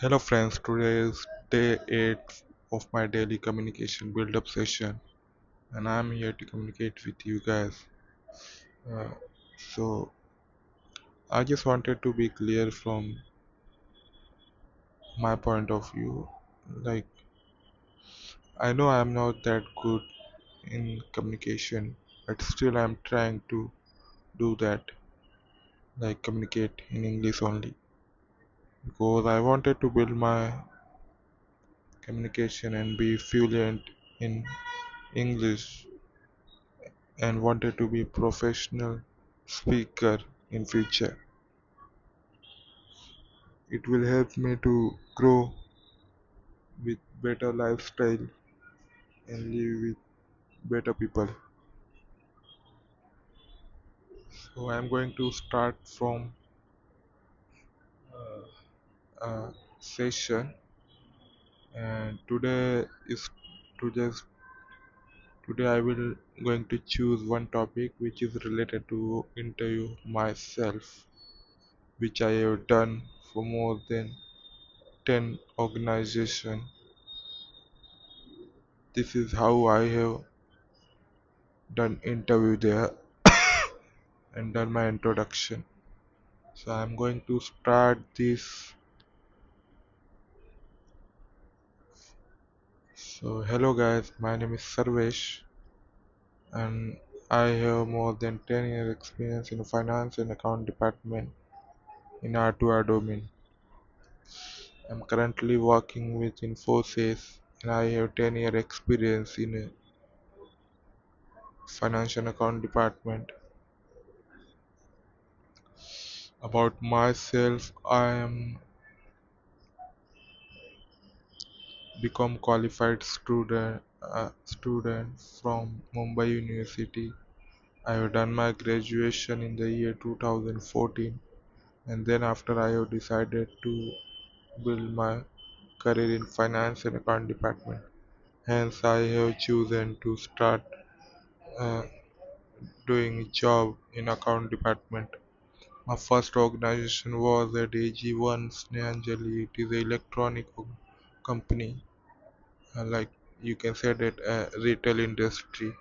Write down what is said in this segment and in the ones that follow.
Hello friends, today is day 8 of my daily communication build up session and I'm here to communicate with you guys. Uh, so I just wanted to be clear from my point of view. Like I know I'm not that good in communication, but still I'm trying to do that, like communicate in English only. Because I wanted to build my communication and be fluent in English and wanted to be professional speaker in future. It will help me to grow with better lifestyle and live with better people. So I'm going to start from a session, and today's today I will going to choose one topic which is related to interview myself, which I have done for more than 10 organization. This is how I have done interview there and done my introduction. So I'm going to start this. So hello guys, my name is Sarvesh and I have more than 10 years experience in finance and account department in R2R domain. I'm currently working with Infosys and I have 10 year experience in a finance and account department. About myself, I am become qualified student from Mumbai University. I have done my graduation in the year 2014 and then after I have decided to build my career in finance and account department. Hence I have chosen to start uh, doing job in account department. My first organization was at AG1 Snehanjali. It is an electronic company, like you can say that retail industry.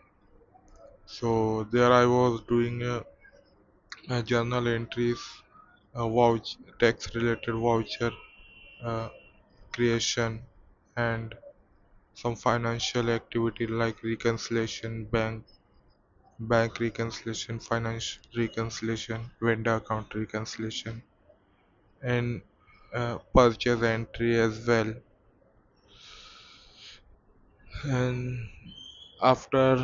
So there I was doing journal entries, tax related voucher uh, creation, and some financial activity like reconciliation, bank reconciliation, finance reconciliation, vendor account reconciliation, and purchase entry as well. And after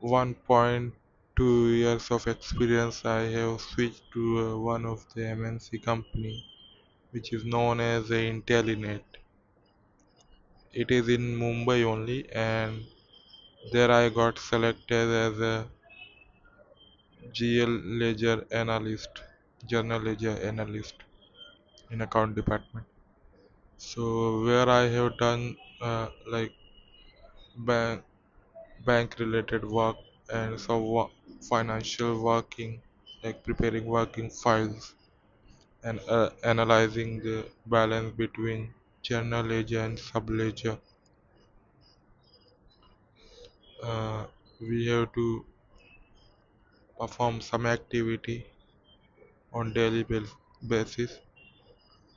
1.2 years of experience, I have switched to one of the MNC company which is known as Intellinet. It is in Mumbai only, and there I got selected as a GL ledger analyst, journal ledger analyst in account department. So where I have done like bank bank related work and some financial working, like preparing working files and analyzing the balance between journal ledger and sub ledger. Uh, we have to perform some activity on daily basis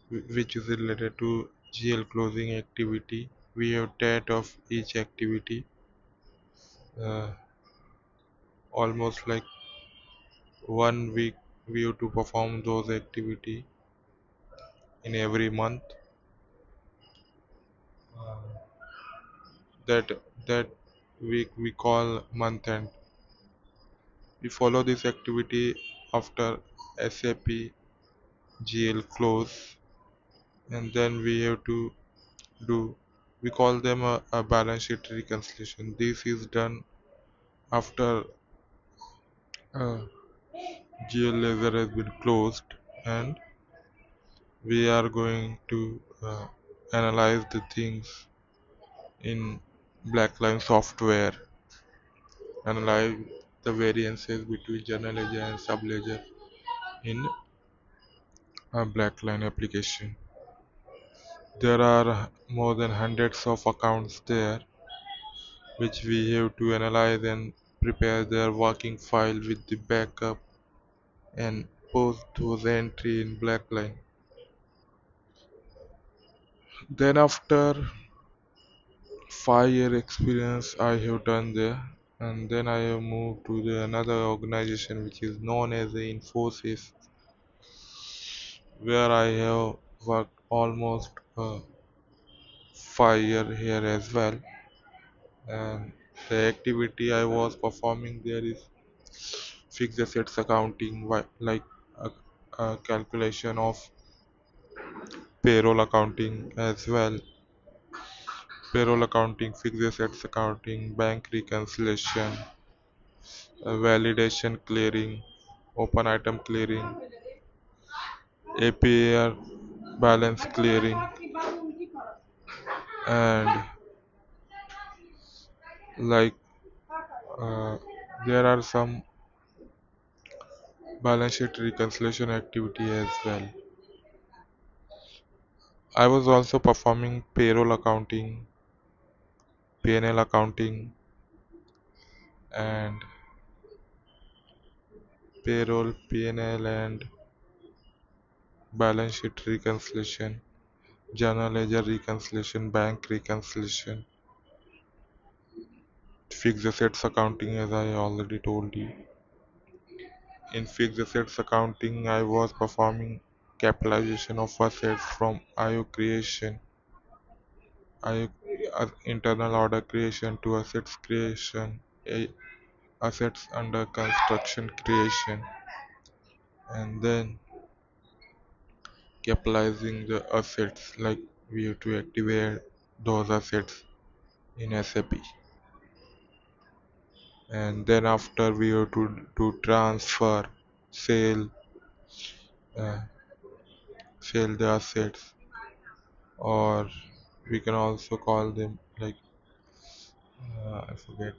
which is related to GL closing activity. We have date of each activity, uh, almost like 1 week we have to perform those activity in every month. That week we call month end. We follow this activity after SAP GL close, and then we have to do, we call them a balance sheet reconciliation. This is done after uh, GL laser has been closed, and we are going to analyze the things in Blackline software, analyze the variances between journal ledger and sub ledger in a Blackline application. There are more than hundreds of accounts there, which we have to analyze and prepare their working file with the backup and post those entry in Blackline. Then after 5 year experience I have done there, and then I have moved to the another organization which is known as the Infosys, where I have worked almost 5 year here as well. And the activity I was performing there is fixed assets accounting, like a, a calculation of payroll accounting as well. Payroll accounting, fixed assets accounting, bank reconciliation, validation clearing, open item clearing, APAR balance clearing, and like uh, there are some balance sheet reconciliation activity as well. I was also performing payroll accounting, P&L accounting, and payroll, P&L, and balance sheet reconciliation, journal ledger reconciliation, bank reconciliation, fixed assets accounting, as I already told you. In fixed assets accounting, I was performing capitalization of assets from IO creation, IO, internal order creation to assets creation, assets under construction creation, and then capitalizing the assets, like we have to activate those assets in SAP, and then after we have to do transfer, sale, uh, sell the assets, or we can also call them like I forget.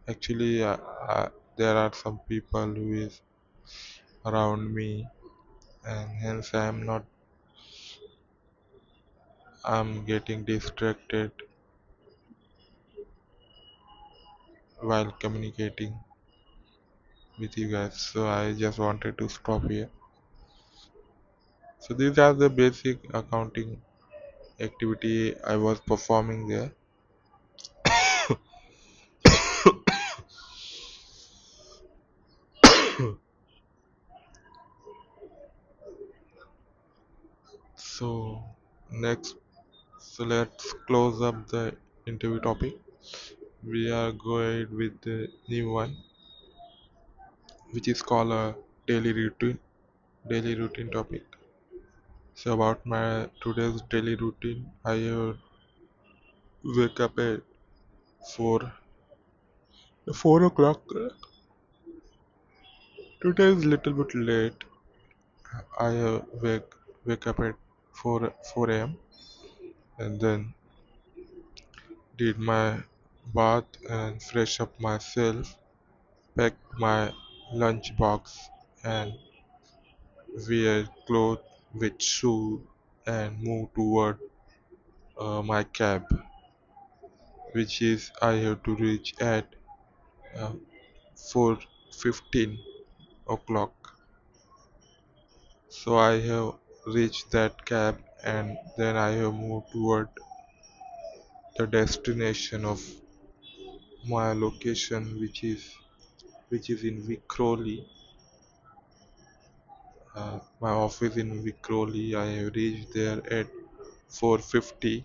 Actually, there are some people who is around me, and hence I'm getting distracted while communicating with you guys. So I just wanted to stop here. So these are the basic accounting activity I was performing there. So next, so let's close up the interview topic. We are going with the new one, which is called a daily routine. Daily routine topic. So about my today's daily routine, I wake up at 4 4 o'clock. Today is little bit late. I wake up at 4 a.m. and then did my bath and fresh up myself, packed my lunch box and wear clothes with shoe and move toward my cab, which is I have to reach at uh, 4:15 o'clock. So I have reached that cab, and then I have moved toward the destination of my location, which is in Vikhroli. My office in Vikhroli. I have reached there at 4:50.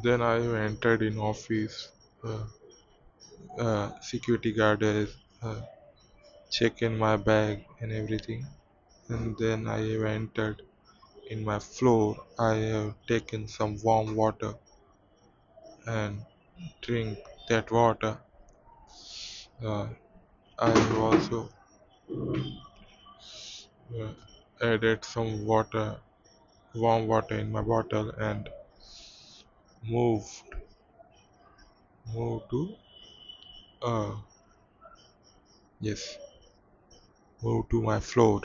Then I have entered in office. Uh, Security guard has checked my bag and everything. And then I have entered in my floor. I have taken some warm water and drink that water. Uh, I have also uh, added some water, warm water in my bottle, and moved moved to uh yes moved to my floor.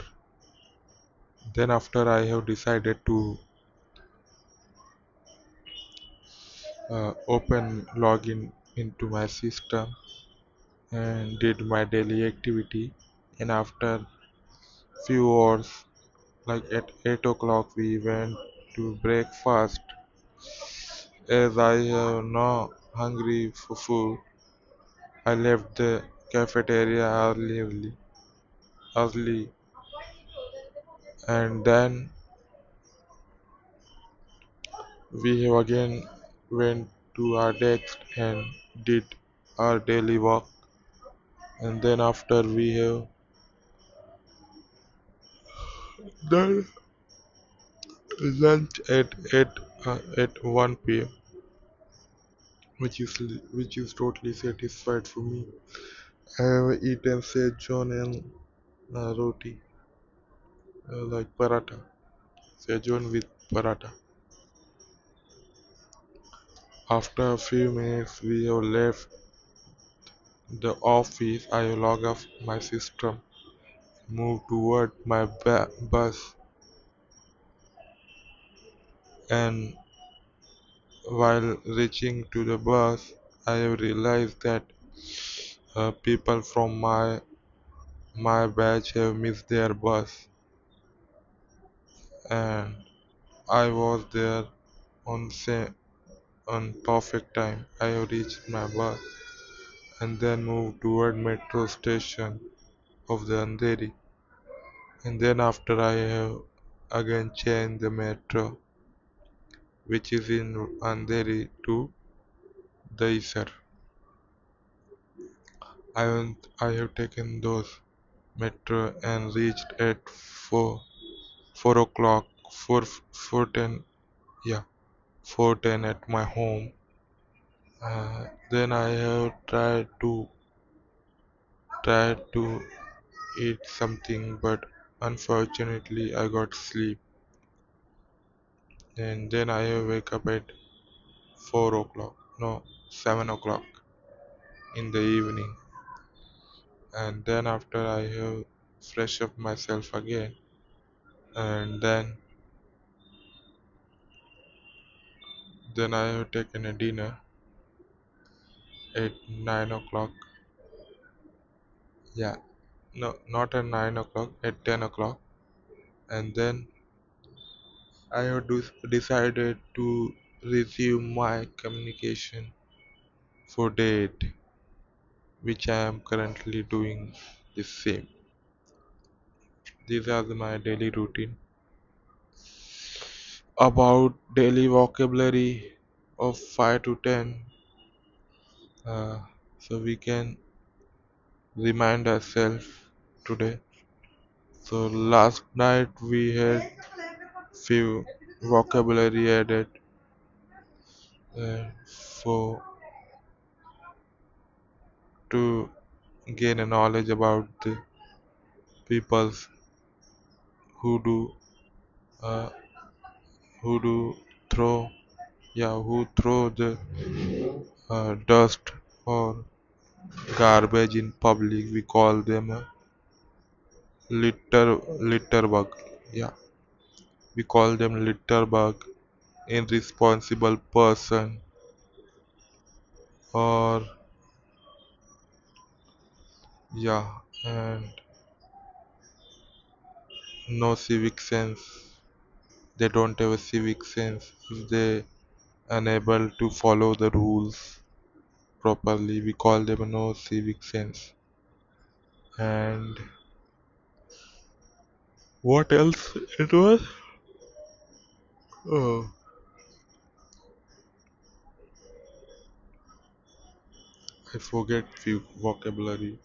Then after I have decided to open login into my system and did my daily activity. And after few hours, like at 8 o'clock, we went to breakfast. As I am now hungry for food, I left the cafeteria early, and then we have again went to our desk and did our daily work. And then after we have done lunch at 1 p.m., which is totally satisfied for me. I have eaten Szechuan and roti, like paratha. Szechuan with paratha. After a few minutes, we have left the office. I log off my system, move toward my bus, and while reaching to the bus, I have realized that people from my batch have missed their bus, and I was there on on perfect time. I have reached my bus and then moved toward metro station of the Andheri. And then after I have again changed the metro, which is in Andheri to Daisar. I have taken those metro and reached at 4 o'clock, 4:10, yeah, 4:10 at my home. Then I have tried to eat something, but unfortunately I got sleep. And then I have wake up at 4 o'clock, no, 7 o'clock in the evening. And then after I have fresh up myself again, and then I have taken a dinner at 9 o'clock. Yeah, no, not at 9 o'clock, at 10 o'clock. And then I have decided to resume my communication for date, which I am currently doing the same. These are my daily routine. About daily vocabulary of 5 to 10, uh, so we can remind ourselves today. So last night we had few vocabulary added for to gain a knowledge about the peoples who do uh, who do throw, yeah, who throw the dust or garbage in public. We call them a litter bug. Yeah, we call them litter bug, irresponsible person, or yeah, and no civic sense. They don't have a civic sense. If they unable to follow the rules properly, we call them a no civic sense. And what else it was? Oh, I forget few vocabulary.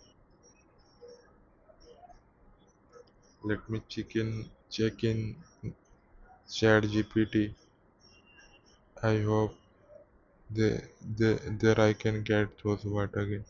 Let me check in Chat GPT. I hope there I can get those words again.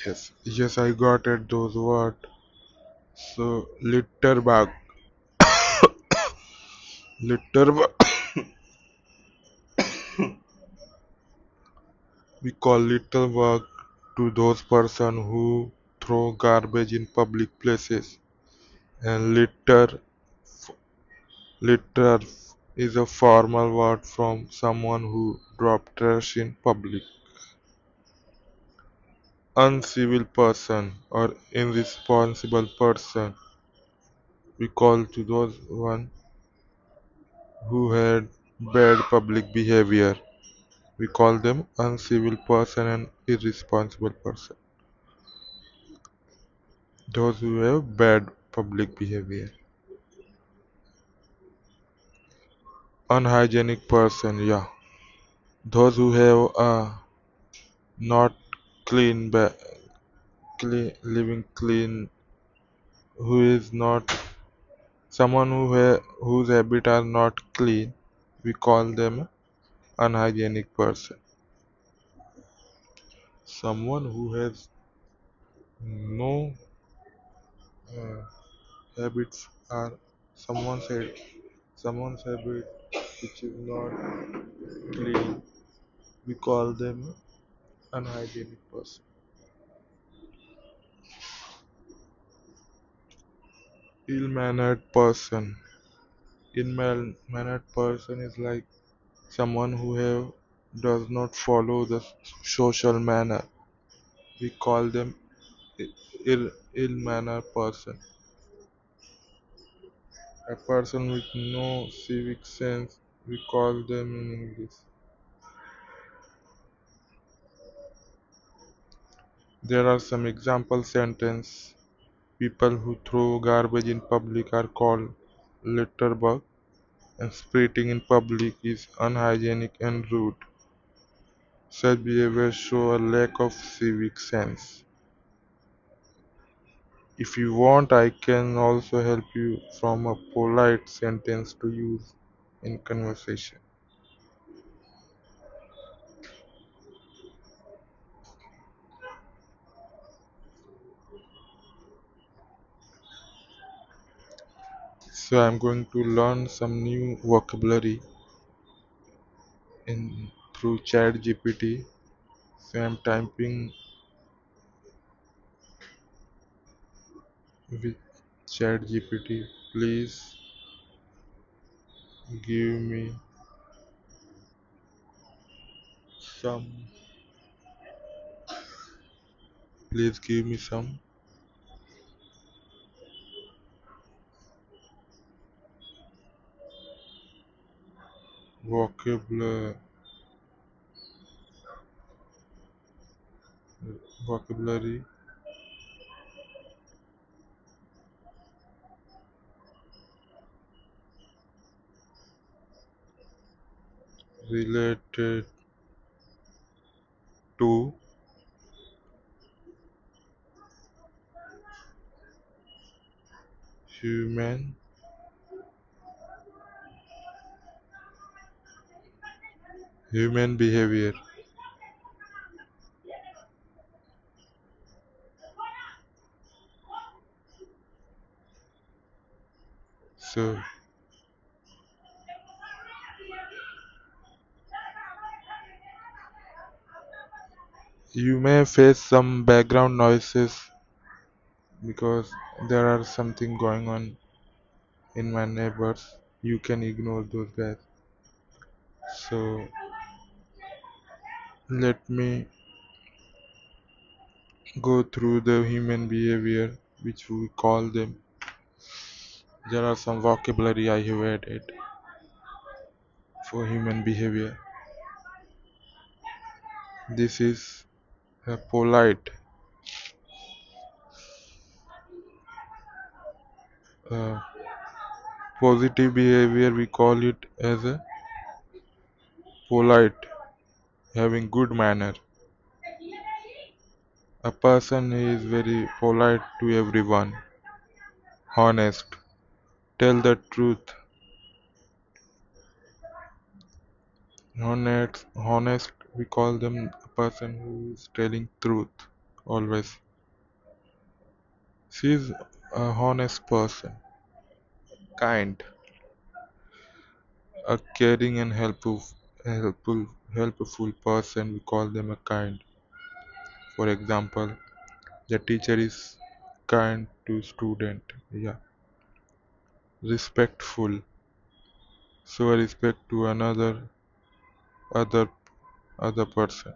Yes, I got it. Those words. So litter bug, litter bug. We call litter bug to those person who throw garbage in public places. And litter is a formal word from someone who drop trash in public. Uncivil person or irresponsible person, we call to those one who had bad public behavior. We call them uncivil person and irresponsible person. Those who have bad public behavior. Unhygienic person, yeah. Those who have not clean, living clean, who is not someone whose habit are not clean. We call them unhygienic person. Someone who has no uh, habits are someone's habit which is not clean. We call them unhygienic person. Ill-mannered person. Ill-mannered person is like someone who does not follow the social manner. We call them ill-mannered person. A person with no civic sense, we call them in English. There are some example sentence. People who throw garbage in public are called litterbug, and spitting in public is unhygienic and rude. Such behaviors show a lack of civic sense. If you want, I can also help you from a polite sentence to use in conversation. So I'm going to learn some new vocabulary in through ChatGPT. So I'm typing with ChatGPT. Please give me some. Please give me some vocabulary vocabulary related to human human behavior. So you may face some background noises because there are something going on in my neighbors. You can ignore those guys. So let me go through the human behavior which we call them. There are some vocabulary I have added for human behavior. This is a polite, uh, positive behavior. We call it as a polite, having good manner. A person is very polite to everyone, honest, tell the truth, honest. We call them a person who is telling truth. always. She is a honest person, kind, a caring and helpful, helpful person. We call them a kind. For example, the teacher is kind to student. Yeah, respectful. Show respect to other other person.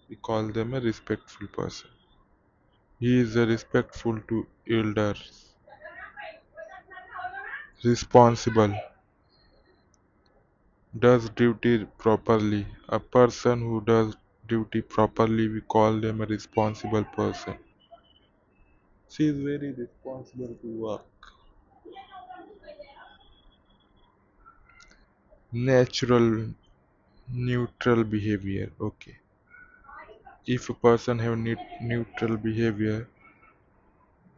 We call them a respectful person. He is a respectful to elders. Responsible. Does duty properly. A person who does duty properly, we call them a responsible person. She is very responsible to work. Natural, neutral behavior. Okay. If a person have neutral behavior,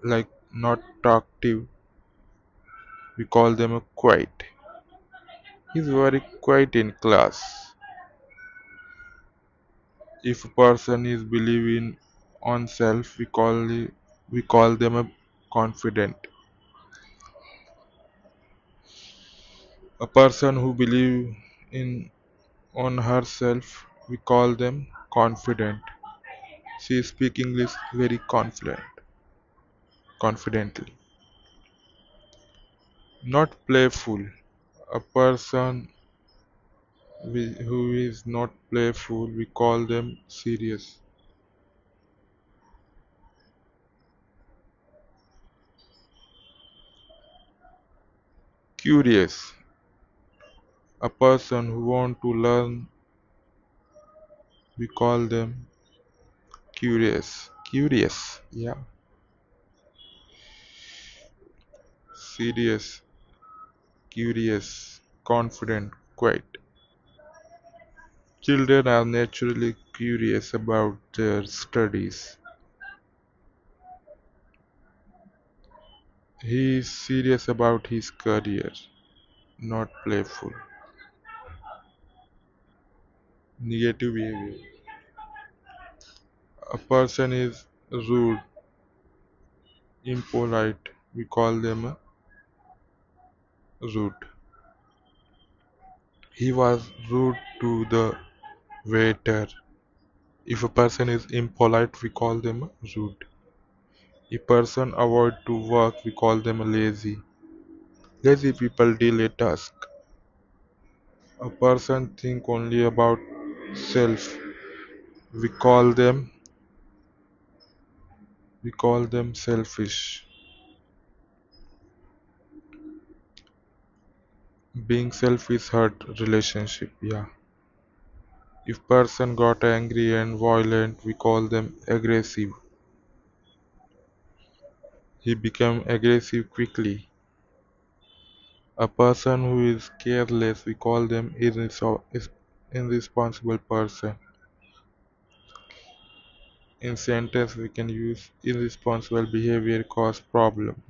like not talkative, we call them a quiet. He's very quiet in class. If a person is believing on self, we call them a confident. A person who believe in on herself, we call them confident. She speak English very confidently. Not playful. A person who is not playful, we call them serious. Curious. A person who want to learn, we call them curious. Curious. Yeah. Serious, curious, confident, quiet. Children are naturally curious about their studies. He is serious about his career, not playful. Negative behavior. A person is rude, impolite. We call them rude. He was rude to the waiter. If a person is impolite, we call them rude. A person avoid to work, we call them lazy. Lazy people delay task. A person think only about self. We call them we call them selfish. Being selfish hurt relationship. Yeah. If person got angry and violent, we call them aggressive. He became aggressive quickly. A person who is careless, we call them irresponsible person. In sentence, we can use irresponsible behavior cause problem.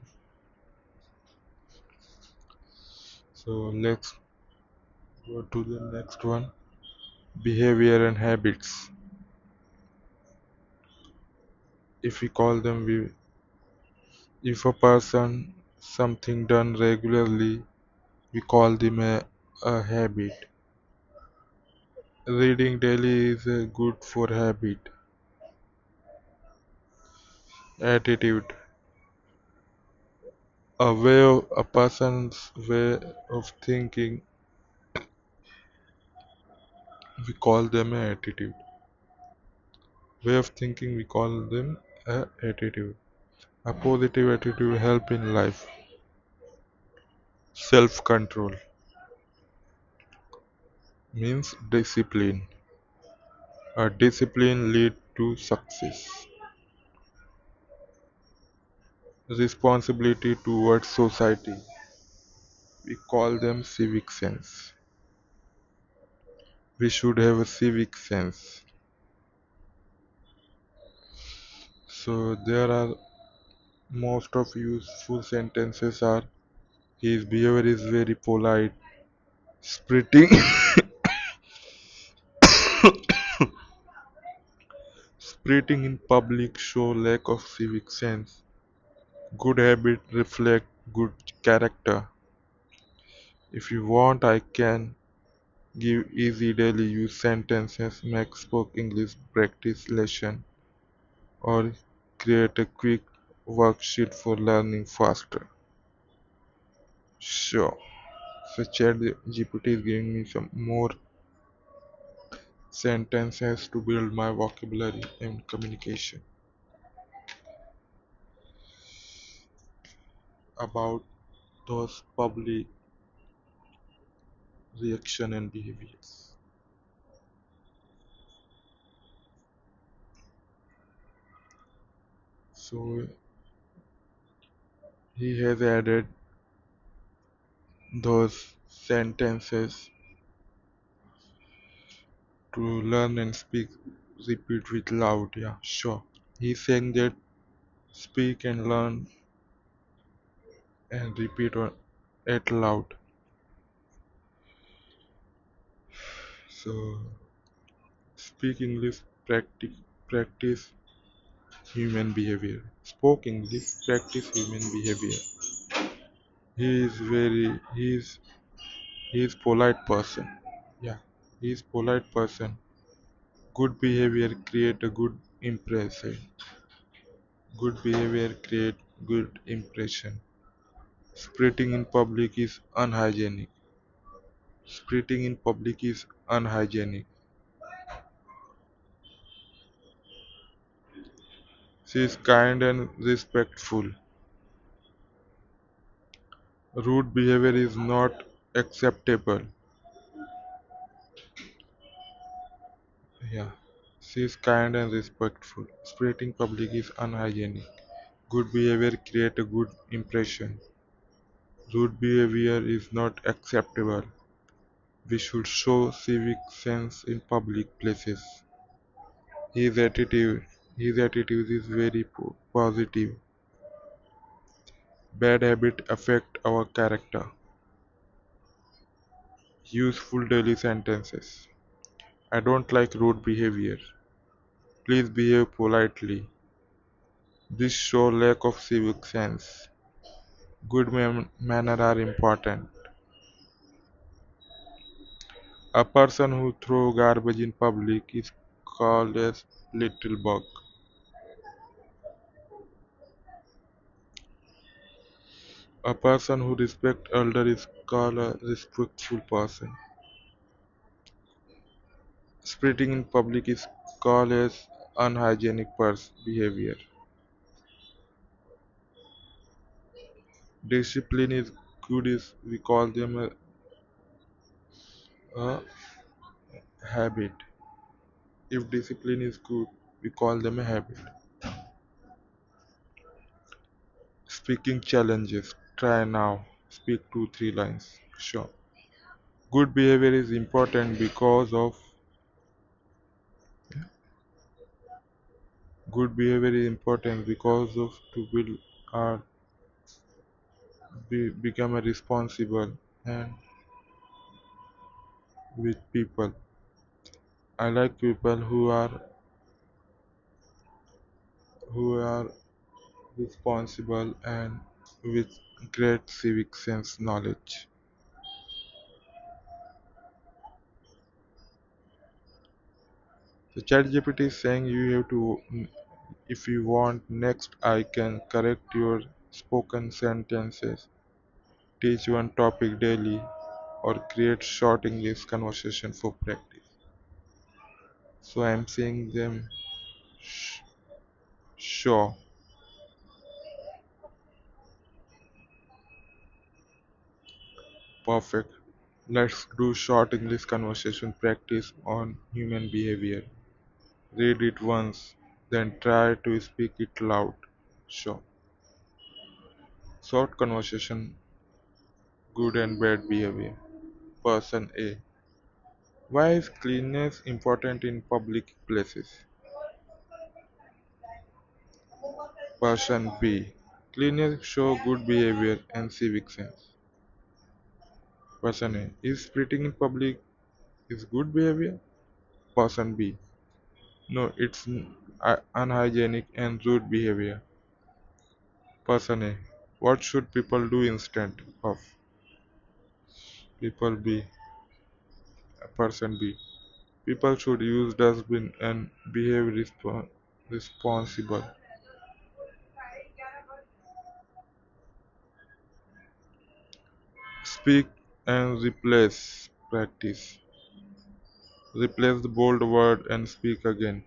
So let's go to the next one. Behavior and habits. If we call them, if a person something done regularly, we call them a habit. Reading daily is a good for habit. Attitude. A person's way of thinking, we call them a attitude. Way of thinking, we call them a attitude. A positive attitude help in life. Self control means discipline. A discipline lead to success. Responsibility towards society, we call them civic sense. We should have a civic sense. So there are most of useful sentences are his behavior is very polite, spreading Spitting in public show lack of civic sense. Good habits reflect good character. If you want, I can give easy daily use sentences, make spoke English practice lesson, or create a quick worksheet for learning faster. Sure. So ChatGPT is giving me some more sentences to build my vocabulary and communication about those public reaction and behaviors. So he has added those sentences to learn and speak, repeat with loud. Yeah, sure. He's saying that speak and learn and repeat it loud. So speak English, practice human behavior. Spoke English, practice human behavior. He is polite person. Yeah, he is polite person. Good behavior create a good impression. Good behavior create good impression. Spitting in public is unhygienic. Spitting in public is unhygienic. She is kind and respectful. Rude behavior is not acceptable. Yeah. She is kind and respectful. Spitting public is unhygienic. Good behavior create a good impression. Rude behavior is not acceptable. We should show civic sense in public places. His attitude, his attitude is very positive. Bad habits affect our character. Useful daily sentences. I don't like rude behavior. Please behave politely. This show lack of civic sense. Good manner are important. A person who throws garbage in public is called a little bug. A person who respects elder is called a respectful person. Spitting in public is called as unhygienic behavior. Discipline is good is we call them a habit. If discipline is good, we call them a habit. Speaking challenges. Try now. Speak 2 3 lines. Sure. Good behavior is important because of good behavior is important because of to build our become a responsible and with people. I like people who are responsible and with great civic sense knowledge. So ChatGPT is saying you have to if you want next I can correct your spoken sentences, teach one topic daily or create short English conversation for practice. So I'm saying them sure. Perfect. Let's do short English conversation practice on human behavior. Read it once, then try to speak it loud. Sure. Short conversation, good and bad behavior. Person A. Why is cleanliness important in public places? Person B. Cleanliness show good behavior and civic sense. Person A. Is spitting in public is good behavior? Person B. No, it's unhygienic and rude behavior. Person A. What should people do instead of people B? Person B. People should use dustbin and behave responsible. Speak and replace. Practice. Replace the bold word and speak again.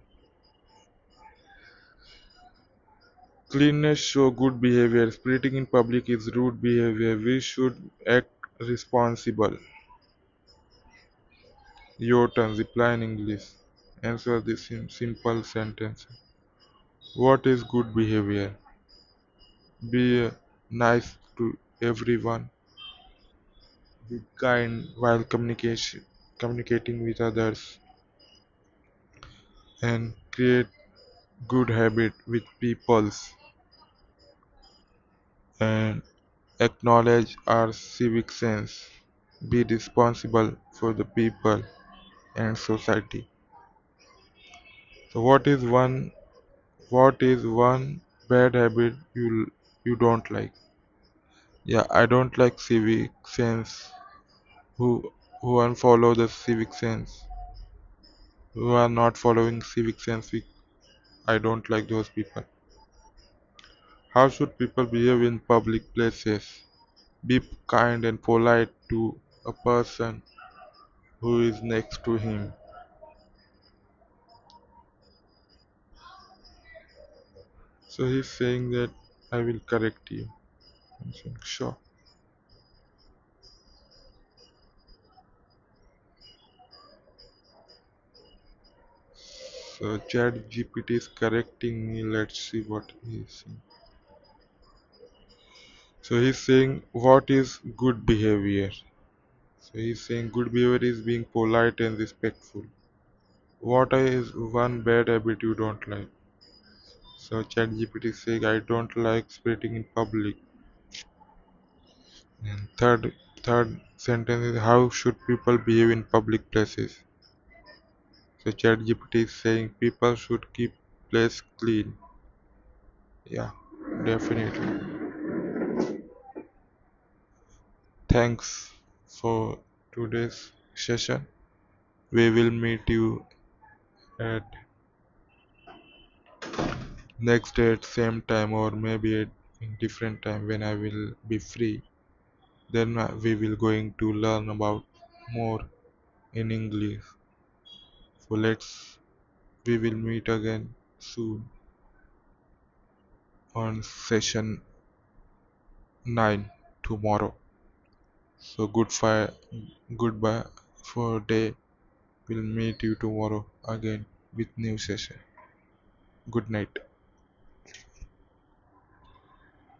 Cleanness show good behavior. Spitting in public is rude behavior. We should act responsible. Your turn. Reply in English. Answer this in simple sentence. What is good behavior? Be nice to everyone. Be kind while communicating with others, and create good habit with peoples, and acknowledge our civic sense. Be responsible for the people and society. So what is one bad habit you don't like? Yeah, I don't like civic sense who who unfollow the civic sense, who are not following civic sense. I don't like those people. How should people behave in public places? Be kind and polite to a person who is next to him. So he's saying that I will correct you. I'm saying sure. So Chat GPT is correcting me. Let's see what he's saying. So he's saying what is good behavior? So he's saying good behavior is being polite and respectful. What is one bad habit you don't like? So ChatGPT is saying I don't like spitting in public. And third sentence is how should people behave in public places? So ChatGPT is saying people should keep place clean. Yeah, definitely. Thanks for today's session. We will meet you at next day at same time, or maybe at in different time when I will be free. Then we will going to learn about more in English. So we will meet again soon on session 9 tomorrow. So goodbye for day. We'll meet you tomorrow again with new session. Good night.